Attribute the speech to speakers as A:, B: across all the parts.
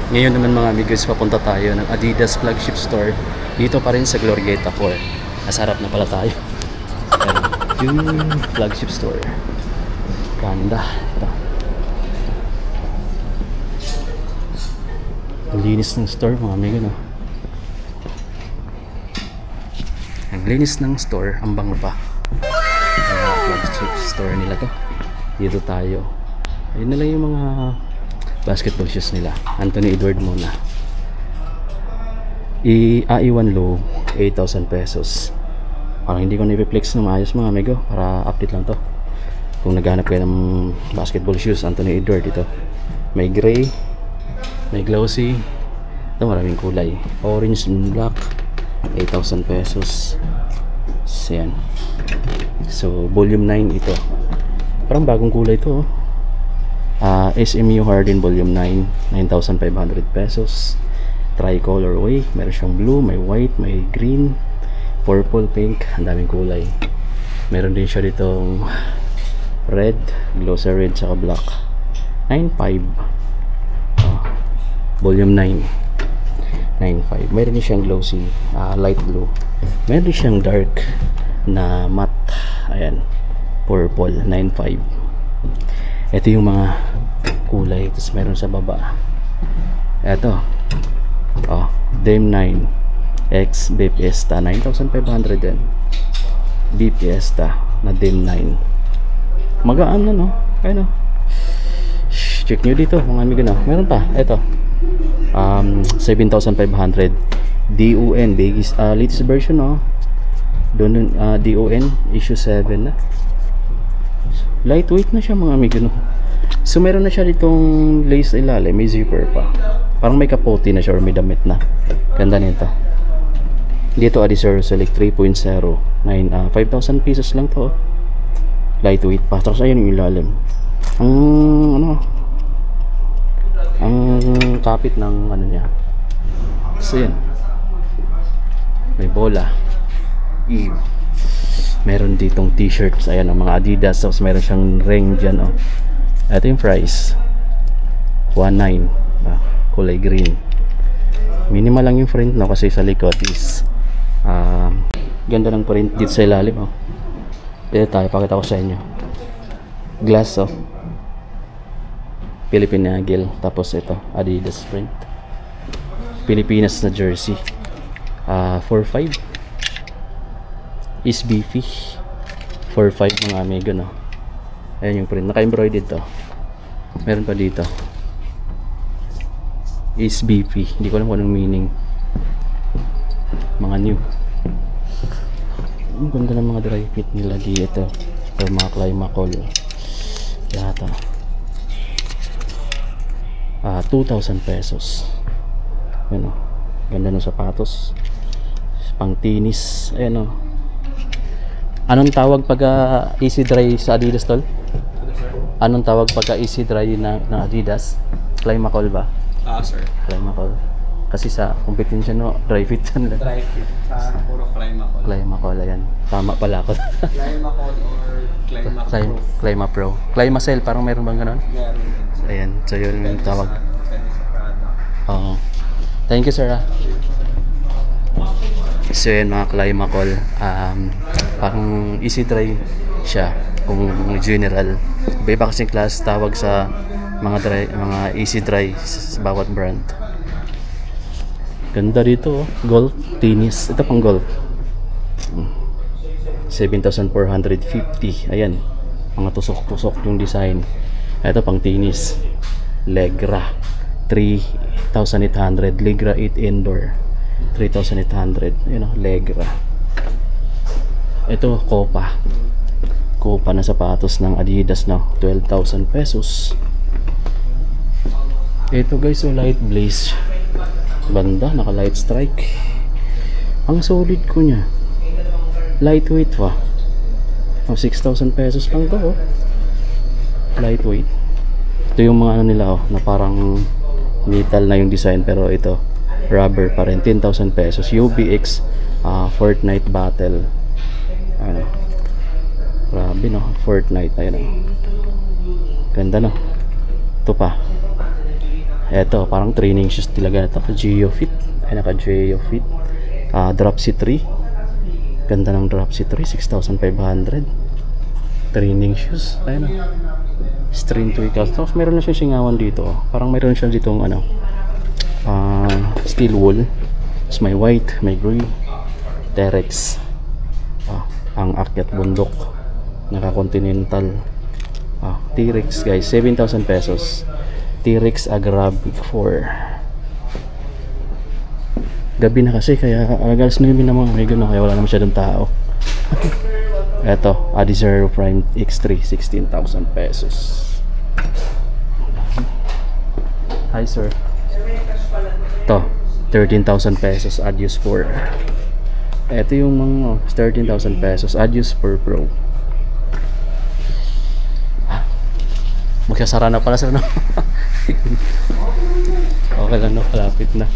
A: Ngayon naman mga amigos, papunta tayo ng Adidas flagship store. Dito pa rin sa Glorieta 4. Nasa harap na pala tayo. Ayan, yung flagship store. Ganda. Ito. Ang linis ng store mga amigo, no? Ang linis ng store, ang bango pa. Ang flagship store nila to. Dito tayo. Ayun na lang yung mga basketball shoes nila. Anthony Edward muna. AI1 low, 8,000 pesos. Parang hindi ko na-reflex na maayos mga amigo. Para update lang to. Kung naghanap kayo ng basketball shoes, Anthony Edward ito. May gray, may glossy. Ito maraming kulay. Orange and black, 8,000 pesos. So yan. So volume 9 ito. Parang bagong kulay ito, oh. SMU Harden Volume 9, 9,500 pesos. Tri-colorway, meron siyang blue, may white, may green, purple, pink, ang daming kulay. Meron din siya ditong red, glossy red, saka black. 9,500. Volume 9, 9,500. Meron din siyang glossy, light blue. Meron din siyang dark na matte, ayan, purple, 9,500. Ito yung mga kulay. Tapos meron sa baba. Ito. Oh, Dame 9 X B Fiesta, 9,500 din. B Fiesta na Dame 9. Magaan na, no? Ayun, no? Check nyo dito mga amigo, no? Meron pa. Ito. 7,500. DON. Latest version, no? Doon, DON. Issue 7 na. Lightweight na siya mga amigo, no? So meron na siya ditong lace ilalim, may zipper pa. Parang may kapote na siya or may damit na. Ganda nito. Dito Adizero Select 3.0, 5,000 pesos lang to. Lightweight pa. Tapos ayun yung ilalim. Ang kapit ng ano niya. So yun. May bola. Eve. Meron ditong t-shirts, ayan ang mga Adidas. Tapos meron siyang ring dyan, oh. Ito yung price 1,900, kulay green. Minimal lang yung print, no, kasi sa likod is ganda ng print dito sa ilalim, oh. Dito tayo, pakita ko sa inyo. Glass, oh, Philippine Eagle. Tapos ito Adidas print, Pilipinas na jersey. 4,500 is beefy. 4,500 mga amigo, no. Ayan yung print, naka-embroidered to. Meron pa dito is beefy, hindi ko alam kung anong meaning. Mga new. Ang ganda ng mga dry fit nila dito. Ito mga Climacool yata. 2,000 pesos. Ayan, oh. Ganda ng sapatos, pang tennis. Ayan, oh. Anong tawag pagka easy dry sa Adidas, tol? Anong tawag pagka easy dry ng Adidas? Climacool ba?
B: Sir.
A: Climacool. Kasi sa competition, no, dry fit yan lang.
B: Dry fit. Puro Climacool.
A: Climacool, ayan. Tama pala ako.
B: Climacool or Climaproof.
A: Climapro. Climacell, parang meron bang ganon?
B: Meron.
A: Ayan, so yun yung tawag.
B: Depende sa product.
A: Oo. Thank you, sir. So yun mga Climacool, parang easy dry siya kung general. Iba kasing class tawag sa mga easy dry sa bawat brand. Ganda dito, oh. Golf, tennis. Ito pang golf. 7,450. Ayan, mga tusok-tusok yung design. Ito pang tennis. Legra 3,800. Legra 8 indoor 3,800. Ayan, oh, Legra. Ito Copa na sapatos ng Adidas, no, 12,000 pesos. Ito guys, so light blaze. Banda, naka light strike. Ang solid ko niya. Lightweight pa. 6,000 pesos lang to, oh. Lightweight. Ito yung mga ano nila, oh, na parang metal na yung design, pero ito rubber pa rin. 10,000 pesos. UBX Fortnite Battle. Ano, grabe, no, Fortnite. Ayun, oh. Ganda, no. Ito pa Eto, parang training shoes talaga. Ito, Geofit. Ay, naka Geofit. Drop C3. Ganda ng Drop C3, 6,500. Training shoes. Ayun na. String to ikaw. Tapos meron na siyang singawan dito. Parang meron siya dito ano, steel wool. Tapos may white, may gray. Terex. Ang akyat bundok. Naka Continental. T-Rex guys, 7,000 pesos. T-Rex Agravic 4. Gabi na kasi, kaya alas 9 na mga amigo na, kaya wala na masyadong tao. Eto, Adizero Prime X3, 16,000 pesos. Hi sir. Ito, 13,000 pesos, Adios 4. Ito yung mga 13,000 pesos, Adios 4 Pro. Magsasara na pala sir, no? Okay lang, no? Kalapit na.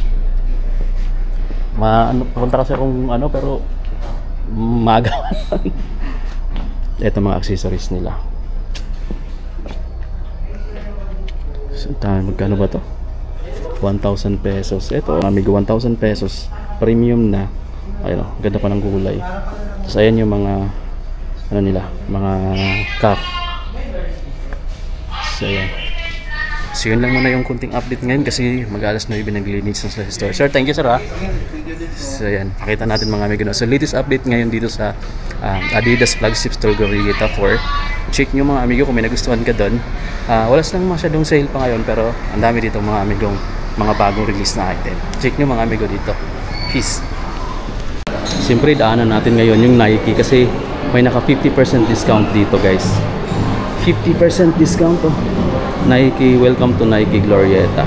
A: Punta kasi kung ano, pero maaga. Ito mga accessories nila. So, magkano ba to? 1,000 pesos. Ito, amigo, 1,000 pesos. Premium na. Ayun, ganda pa ng kulay. Tapos ayan yung mga ano nila, mga cuff. So ayan. So yun lang muna yung kunting update ngayon kasi mag-alas 9 naglilinis na sa store. Sir, thank you sir ha. So ayan, pakita natin mga amigo. So latest update ngayon dito sa Adidas flagship store Glorieta 4. Check nyo mga amigo kung may nagustuhan ka doon. Wala silang masyadong sale pa ngayon, pero ang dami dito mga amigong mga bagong release na item. Check nyo mga amigo dito. Peace. Siyempre daanan natin ngayon yung Nike kasi may naka 50% discount dito guys. 50% discount to. Nike, welcome to Nike Glorieta.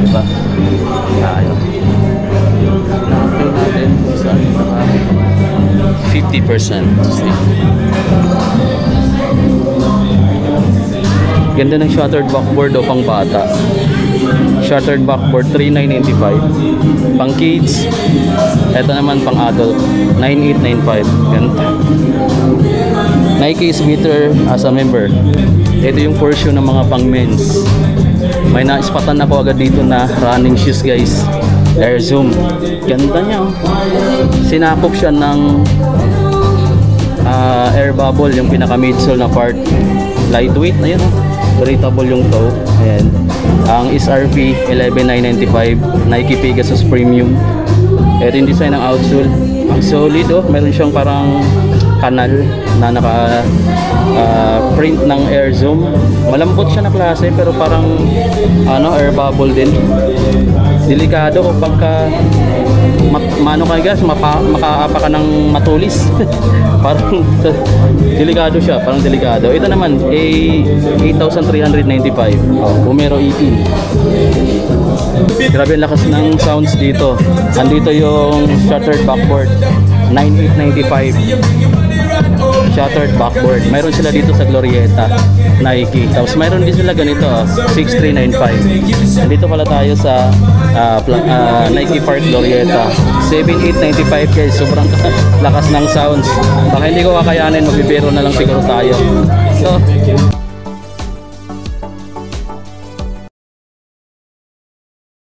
A: Diba? Tayo. Nakapay natin kung saan 50%. Ganda ng shattered backboard o pang bata. Shattered backboard 3,995. Pang kids. Ito naman pang adult 9,895. Ganda. Nike is better as a member. Ito yung portion ng mga pang men's. May na-spatan ako agad dito na running shoes guys. Air Zoom. Ganda niya oh. Sinakop siya ng air bubble, yung pinaka midsole na part. Lightweight na yun oh. Breathable yung toe. Ayan. Ang SRP 11,995. Nike Pegasus Premium. Ito yung design ng outsole. Ang solid oh. Meron siyang parang kanal na naka print ng Air Zoom. Malambot siya na klase pero parang ano, air bubble din. Delikado kapag mano ka guys, makaapa ka ng matulis. Parang delikado siya, parang delikado. Ito naman 8,395. Bumero 18. Grabe ang lakas ng sounds dito. Andito yung shattered backboard 9,895. Shattered backboard. Mayroon sila dito sa Glorieta Nike. Tapos mayroon din sila ganito 6,395. Nandito pala tayo sa Nike Park Glorieta 7,895 guys. Sobrang lakas ng sounds. Baka hindi ko kakayanin, magbibiro na lang siguro tayo. So